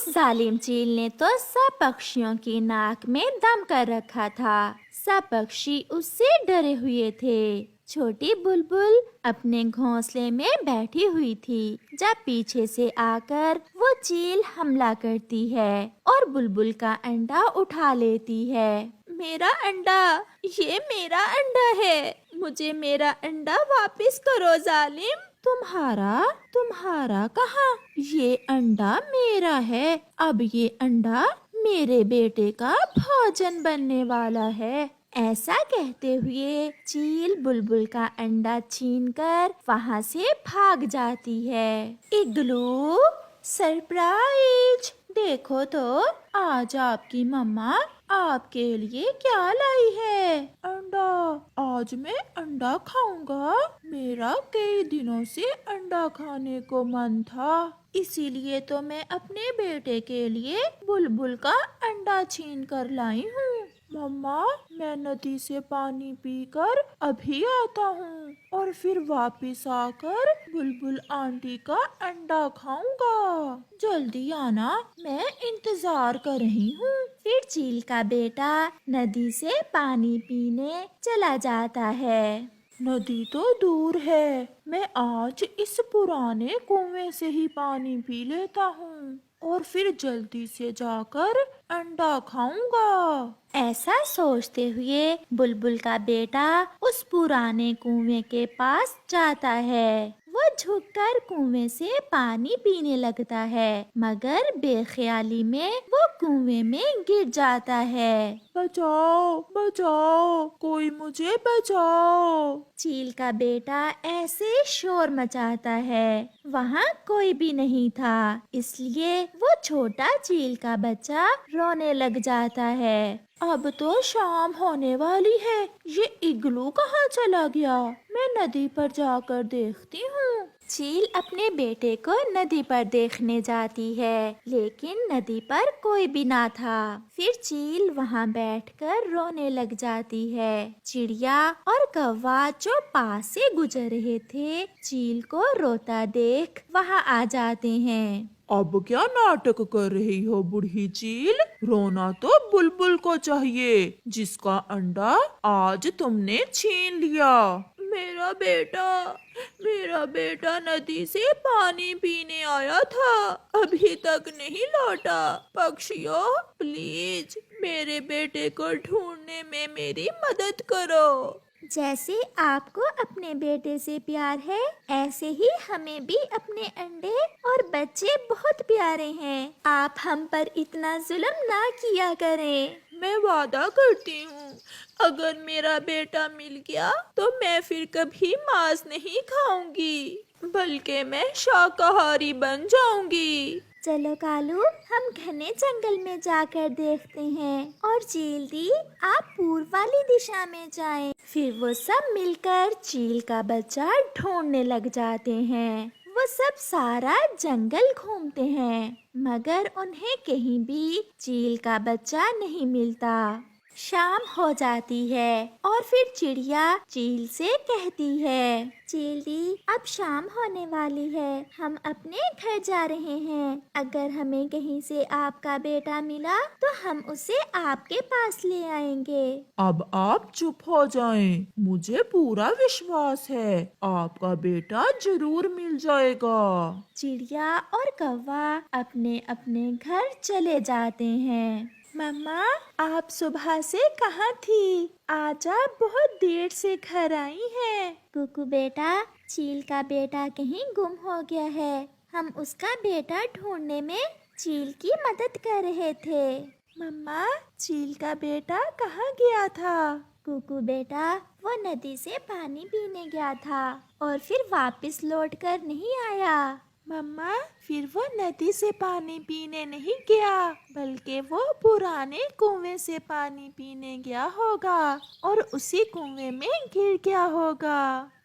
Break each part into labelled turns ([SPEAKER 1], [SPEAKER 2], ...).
[SPEAKER 1] उस जालिम चील ने तो सब पक्षियों की नाक में दम कर रखा था। सब पक्षी उससे डरे हुए थे। छोटी बुलबुल अपने घोंसले में बैठी हुई थी जब पीछे से आकर वो चील हमला करती है और बुलबुल का अंडा उठा लेती है। मेरा अंडा, ये मेरा अंडा है, मुझे मेरा अंडा वापस करो जालिम। तुम्हारा तुम्हारा कहाँ? ये अंडा मेरा है। अब ये अंडा मेरे बेटे का भोजन बनने वाला है। ऐसा कहते हुए चील बुलबुल का अंडा छीनकर वहाँ से भाग जाती है। इग्लू, सरप्राइज! देखो तो आज आपकी मम्मा आपके लिए क्या लाई है। अंडा। आज मैं अंडा खाऊंगा। मेरा कई दिनों से अंडा खाने को मन था, इसीलिए तो मैं अपने बेटे के लिए बुलबुल का अंडा छीन कर लाई हूँ। मम्मा, मैं नदी से पानी पीकर अभी आता हूँ और फिर वापस आकर बुलबुल आंटी का अंडा खाऊंगा। जल्दी आना, मैं इंतजार कर रही हूँ। फिर चील का बेटा नदी से पानी पीने चला जाता है। नदी तो दूर है, मैं आज इस पुराने कुएं से ही पानी पी लेता हूँ और फिर जल्दी से जाकर अंडा खाऊंगा। ऐसा सोचते हुए बुलबुल का बेटा उस पुराने कुएं के पास जाता है। वो झुककर कुएं से पानी पीने लगता है, मगर बेख्याली में वो कुएं में गिर जाता है। बचाओ बचाओ, कोई मुझे बचाओ। चील का बेटा ऐसे शोर मचाता है, वहाँ कोई भी नहीं था, इसलिए वो छोटा चील का बच्चा रोने लग जाता है। अब तो शाम होने वाली है, ये इग्लू कहाँ चला गया? मैं नदी पर जाकर देखती हूँ। चील अपने बेटे को नदी पर देखने जाती है, लेकिन नदी पर कोई भी ना था। फिर चील वहाँ बैठकर रोने लग जाती है। चिड़िया और कौवा जो पास से गुजर रहे थे, चील को रोता देख वहाँ आ जाते हैं।
[SPEAKER 2] अब क्या नाटक कर रही हो बूढ़ी चील? रोना तो बुलबुल को चाहिए, जिसका अंडा आज तुमने छीन लिया। मेरा बेटा नदी से पानी पीने आया था, अभी तक नहीं लौटा। पक्षियों, प्लीज मेरे बेटे को ढूंढने में मेरी मदद करो।
[SPEAKER 1] जैसे आपको अपने बेटे से प्यार है, ऐसे ही हमें भी अपने अंडे और बच्चे बहुत प्यारे हैं। आप हम पर इतना जुल्म ना किया करें।
[SPEAKER 2] मैं वादा करती हूँ, अगर मेरा बेटा मिल गया तो मैं फिर कभी मांस नहीं खाऊंगी, बल्कि मैं शाकाहारी बन जाऊंगी।
[SPEAKER 1] चलो कालू, हम घने जंगल में जाकर देखते हैं। और चील दी, आप पूर्व वाली दिशा में जाएं। फिर वो सब मिलकर चील का बच्चा ढूंढने लग जाते हैं। वो सब सारा जंगल घूमते हैं, मगर उन्हें कहीं भी चील का बच्चा नहीं मिलता। शाम हो जाती है और फिर चिड़िया चील से कहती है, चील दी, अब शाम होने वाली है, हम अपने घर जा रहे हैं। अगर हमें कहीं से आपका बेटा मिला तो हम उसे आपके पास ले आएंगे।
[SPEAKER 2] अब आप चुप हो जाएं, मुझे पूरा विश्वास है आपका बेटा जरूर मिल जाएगा।
[SPEAKER 1] चिड़िया और कौवा अपने अपने घर चले जाते हैं। मम्मा, आप सुबह से कहाँ थी? आज आप बहुत देर से घर आई हैं। कुकू बेटा, चील का बेटा कहीं गुम हो गया है। हम उसका बेटा ढूंढने में चील की मदद कर रहे थे। मम्मा, चील का बेटा कहाँ गया था? कुकू बेटा, वो नदी से पानी पीने गया था और फिर वापस लौट कर नहीं आया। मम्मा, फिर वो नदी से पानी पीने नहीं गया, बल्कि वो पुराने कुएं से पानी पीने गया होगा और उसी कुएं में गिर गया होगा।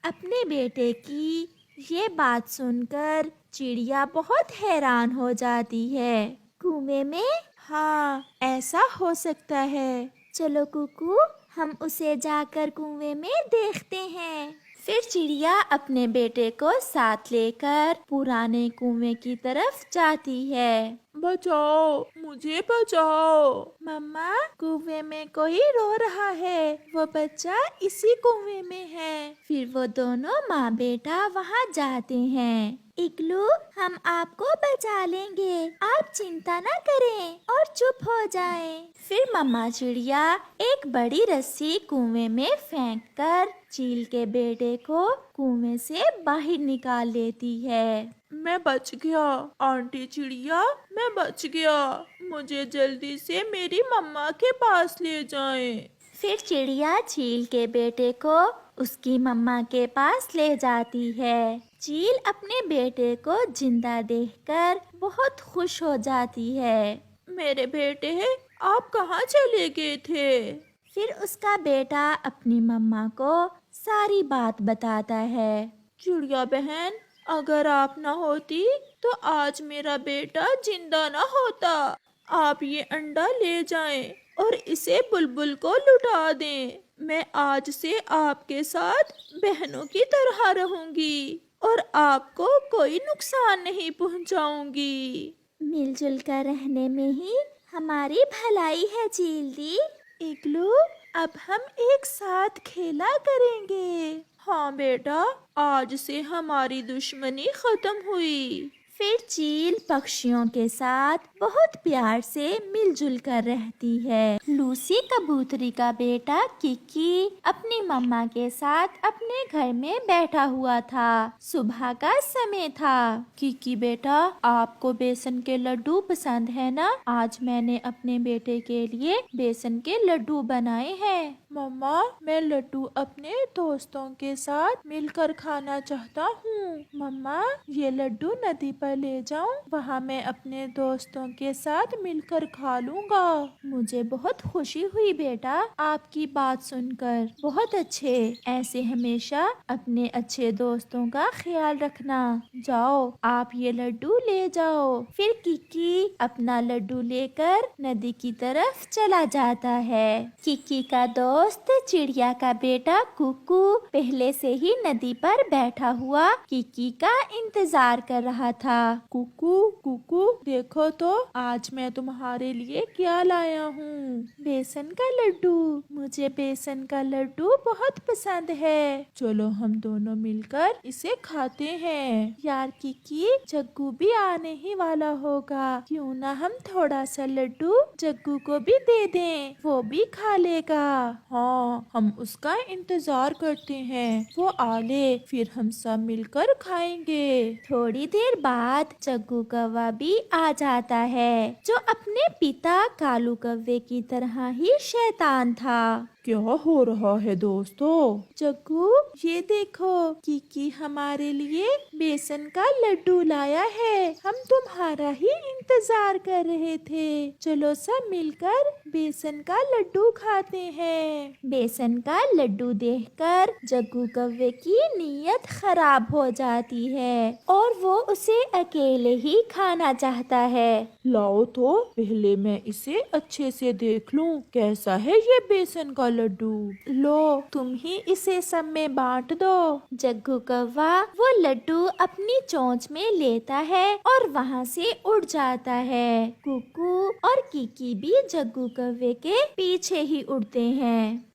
[SPEAKER 1] अपने बेटे की ये बात सुनकर चिड़िया बहुत हैरान हो जाती है। कुएं में? हाँ, ऐसा हो सकता है। चलो कुकू, हम उसे जाकर कुएं में देखते हैं। फिर चिड़िया अपने बेटे को साथ लेकर पुराने कुएं की तरफ जाती है।
[SPEAKER 2] बचाओ, मुझे बचाओ।
[SPEAKER 1] मम्मा, कुएं में कोई रो रहा है, वो बच्चा इसी कुएं में है। फिर वो दोनों माँ बेटा वहाँ जाते हैं। इग्लू, हम आपको बचा लेंगे, आप चिंता ना करें और चुप हो जाएं। फिर मम्मा चिड़िया एक बड़ी रस्सी कुएं में फेंककर चील के बेटे को कुएं से बाहर निकाल लेती है।
[SPEAKER 2] मैं बच गया, आंटी चिड़िया, मैं बच गया। मुझे जल्दी से मेरी मम्मा के पास ले जाएं।
[SPEAKER 1] फिर चिड़िया चील के बेटे को उसकी मम्मा के पास ले जाती है। चील अपने बेटे को जिंदा देखकर बहुत खुश हो जाती है।
[SPEAKER 2] मेरे बेटे, आप कहाँ चले गए थे?
[SPEAKER 1] फिर उसका बेटा अपनी मम्मा को सारी बात बताता है।
[SPEAKER 2] चिड़िया बहन, अगर आप ना होती तो आज मेरा बेटा जिंदा ना होता। आप ये अंडा ले जाएं और इसे बुलबुल को लुटा दें। मैं आज से आपके साथ बहनों की तरह रहूंगी और आपको कोई नुकसान नहीं पहुंचाऊंगी।
[SPEAKER 1] मिलजुल कर रहने में ही हमारी भलाई है चील दी।
[SPEAKER 2] इग्लू, अब हम एक साथ खेला करेंगे। हाँ बेटा, आज से हमारी दुश्मनी खत्म हुई।
[SPEAKER 1] फिर चील पक्षियों के साथ बहुत प्यार से मिलजुल कर रहती है। लूसी कबूतरी का बेटा किकी अपनी मम्मा के साथ अपने घर में बैठा हुआ था। सुबह का समय था। किकी बेटा, आपको बेसन के लड्डू पसंद है ना? आज मैंने अपने बेटे के लिए बेसन के लड्डू बनाए हैं।
[SPEAKER 2] मम्मा, मैं लड्डू अपने दोस्तों के साथ मिलकर खाना चाहता हूँ। मम्मा, ये लड्डू नदी पर ले जाऊं, वहाँ मैं अपने दोस्तों के साथ मिलकर खा लूँगा।
[SPEAKER 1] मुझे बहुत खुशी हुई बेटा आपकी बात सुनकर। बहुत अच्छे, ऐसे हमेशा अपने अच्छे दोस्तों का ख्याल रखना। जाओ, आप ये लड्डू ले जाओ। फिर किकी अपना लड्डू लेकर नदी की तरफ चला जाता है। किकी का दोस्त चिड़िया का बेटा कुकू पहले से ही नदी पर बैठा हुआ किकी का इंतजार कर रहा था।
[SPEAKER 2] कुकू कुकू, देखो तो आज मैं तुम्हारे लिए क्या लाया हूँ।
[SPEAKER 1] बेसन का लड्डू। मुझे बेसन का लड्डू बहुत पसंद है।
[SPEAKER 2] चलो हम दोनों मिलकर इसे खाते हैं।
[SPEAKER 1] यार किकी, जग्गू भी आने ही वाला होगा, क्यों ना हम थोड़ा सा लड्डू जग्गू को भी दे दें, वो भी खा लेगा।
[SPEAKER 2] हाँ, हम उसका इंतजार करते हैं। वो आ ले, फिर हम सब मिलकर खाएंगे।
[SPEAKER 1] थोड़ी देर बाद जग्गू कौवा भी आ जाता है, जो अपने पिता कालू कौवे की तरह ही शैतान था।
[SPEAKER 2] क्या हो रहा है दोस्तों?
[SPEAKER 1] जग्गू, ये देखो, किकी हमारे लिए बेसन का लड्डू लाया है। हम तुम्हारा ही इंतजार कर रहे थे। चलो सब मिलकर बेसन का लड्डू खाते हैं। बेसन का लड्डू देखकर जग्गू कौवे की नीयत खराब हो जाती है और वो उसे अकेले ही खाना चाहता है।
[SPEAKER 2] लाओ तो पहले मैं इसे अच्छे से देख लूं, कैसा है ये बेसन का लड्डू।
[SPEAKER 1] लो, तुम ही इसे सब में बांट दो। जग्गू कौवा वो लड्डू अपनी चोंच में लेता है और वहाँ से उड़ जाता है। कुकू और किकी भी जग्गू कौवे के पीछे ही उड़ते हैं।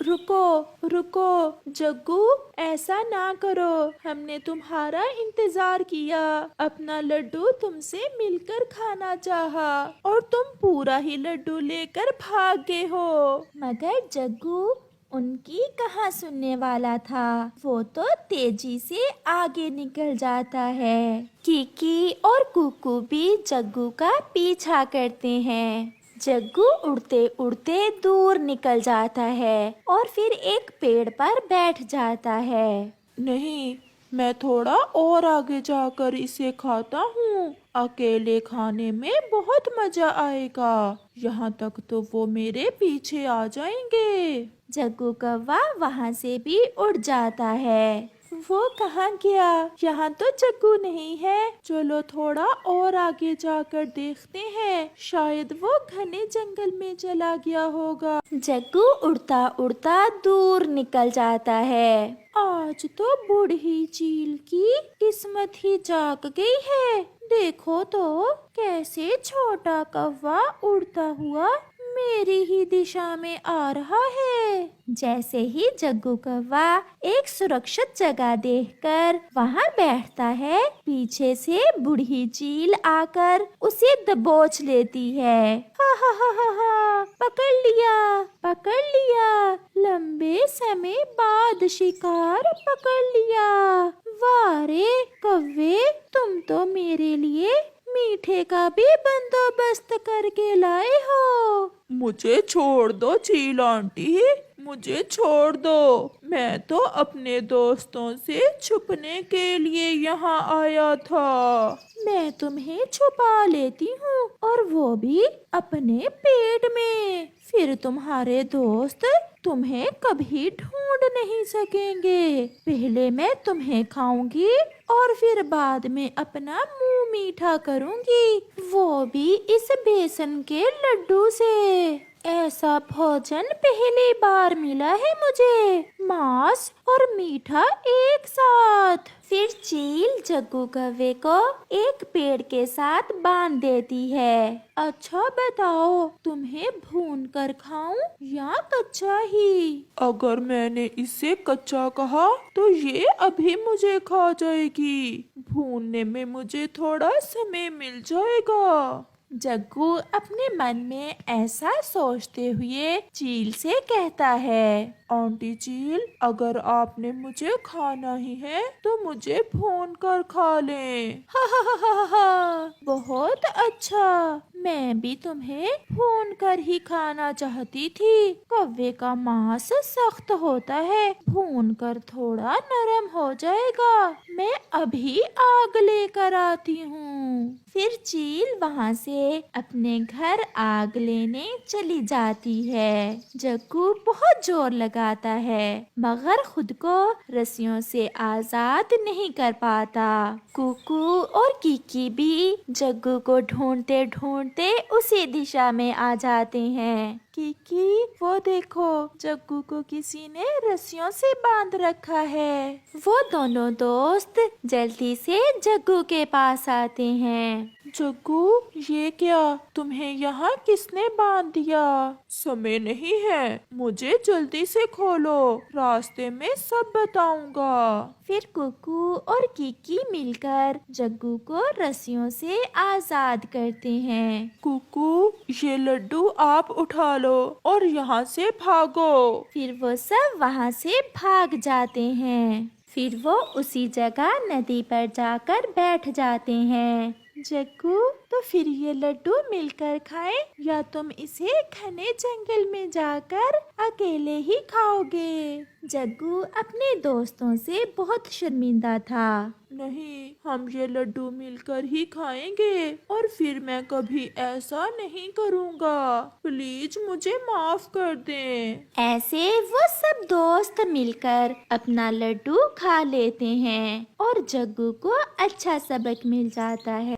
[SPEAKER 2] रुको रुको जग्गू, ऐसा ना करो। हमने तुम्हारा इंतजार किया, अपना लड्डू तुमसे मिलकर खाना चाहा और तुम पूरा ही लड्डू लेकर भाग गए हो।
[SPEAKER 1] मगर जग्गू उनकी कहाँ सुनने वाला था। वो तो तेजी से आगे निकल जाता है। किकी और कुकू भी जग्गू का पीछा करते हैं। जग्गू उड़ते उड़ते दूर निकल जाता है और फिर एक पेड़ पर बैठ जाता है।
[SPEAKER 2] नहीं, मैं थोड़ा और आगे जाकर इसे खाता हूँ। अकेले खाने में बहुत मजा आएगा। यहाँ तक तो वो मेरे पीछे आ जाएंगे।
[SPEAKER 1] जग्गू कौवा वहाँ से भी उड़ जाता है।
[SPEAKER 2] वो कहाँ गया? यहाँ तो जग्गू नहीं है। चलो थोड़ा और आगे जाकर देखते हैं, शायद वो घने जंगल में चला गया होगा।
[SPEAKER 1] जग्गू उड़ता उड़ता दूर निकल जाता है।
[SPEAKER 2] आज तो बूढ़ी चील की किस्मत ही जाग गई है। देखो तो कैसे छोटा कौवा उड़ता हुआ मेरी ही दिशा में आ रहा है।
[SPEAKER 1] जैसे ही जग्गू कौवा एक सुरक्षित जगह देखकर वहां बैठता है, पीछे से बूढ़ी चील आकर उसे दबोच लेती है।
[SPEAKER 2] हा, पकड़ लिया, पकड़ लिया। लंबे समय बाद शिकार पकड़ लिया। वाह रे कौवे, तुम तो मेरे लिए मीठे का भी बंदोबस्त करके लाए हो। मुझे छोड़ दो चील आंटी, मुझे छोड़ दो। मैं तो अपने दोस्तों से छुपने के लिए यहाँ आया था। मैं तुम्हें छुपा लेती हूँ, और वो भी अपने पेट में। फिर तुम्हारे दोस्त तुम्हें कभी ढूंढ नहीं सकेंगे। पहले मैं तुम्हें खाऊंगी और फिर बाद में अपना मुंह मीठा करूंगी, वो भी इस बेसन के लड्डू से। ऐसा भोजन पहली बार मिला है मुझे, मांस और मीठा एक साथ।
[SPEAKER 1] फिर चील जग्गू कौवे को एक पेड़ के साथ बांध देती है।
[SPEAKER 2] अच्छा बताओ, तुम्हें भून कर खाऊं या कच्चा ही? अगर मैंने इसे कच्चा कहा तो ये अभी मुझे खा जाएगी। भूनने में मुझे थोड़ा समय मिल जाएगा। जग्गू अपने मन में ऐसा सोचते हुए चील से कहता है, आंटी चील, अगर आपने मुझे खाना ही है तो मुझे भून कर खा लें। हा, बहुत अच्छा। मैं भी तुम्हें भून कर ही खाना चाहती थी। कौवे का मांस सख्त होता है, भून कर थोड़ा नरम हो जाएगा। मैं अभी आग लेकर आती हूँ।
[SPEAKER 1] फिर चील वहाँ से अपने घर आग लेने चली जाती है। जग्गू बहुत जोर लगाता है, मगर खुद को रस्सियों से आजाद नहीं कर पाता। कुकू और कीकी भी जग्गू को ढूंढते ढूंढते उसी दिशा में आ जाते हैं।
[SPEAKER 2] कीकी, वो देखो, जग्गू को किसी ने रस्सियों से बांध रखा है।
[SPEAKER 1] वो दोनों दोस्त जल्दी से जग्गू के पास आते हैं।
[SPEAKER 2] जग्गू, ये क्या? तुम्हें यहाँ किसने बांध दिया? समय नहीं है, मुझे जल्दी से खोलो, रास्ते में सब बताऊंगा।
[SPEAKER 1] फिर कुकू और कीकी मिलकर जग्गू को रस्सियों से आजाद करते हैं।
[SPEAKER 2] कुकू, ये लड्डू आप उठा लो और यहाँ से भागो।
[SPEAKER 1] फिर वो सब वहाँ से भाग जाते हैं। फिर वो उसी जगह नदी पर जाकर बैठ जाते हैं।
[SPEAKER 2] जग्गू, तो फिर ये लड्डू मिलकर खाएं या तुम इसे घने जंगल में जाकर अकेले ही खाओगे?
[SPEAKER 1] जग्गू अपने दोस्तों से बहुत शर्मिंदा था।
[SPEAKER 2] नहीं, हम ये लड्डू मिलकर ही खाएंगे और फिर मैं कभी ऐसा नहीं करूँगा। प्लीज मुझे माफ कर दें।
[SPEAKER 1] ऐसे वो सब दोस्त मिलकर अपना लड्डू खा लेते हैं और जग्गू को अच्छा सबक मिल जाता है।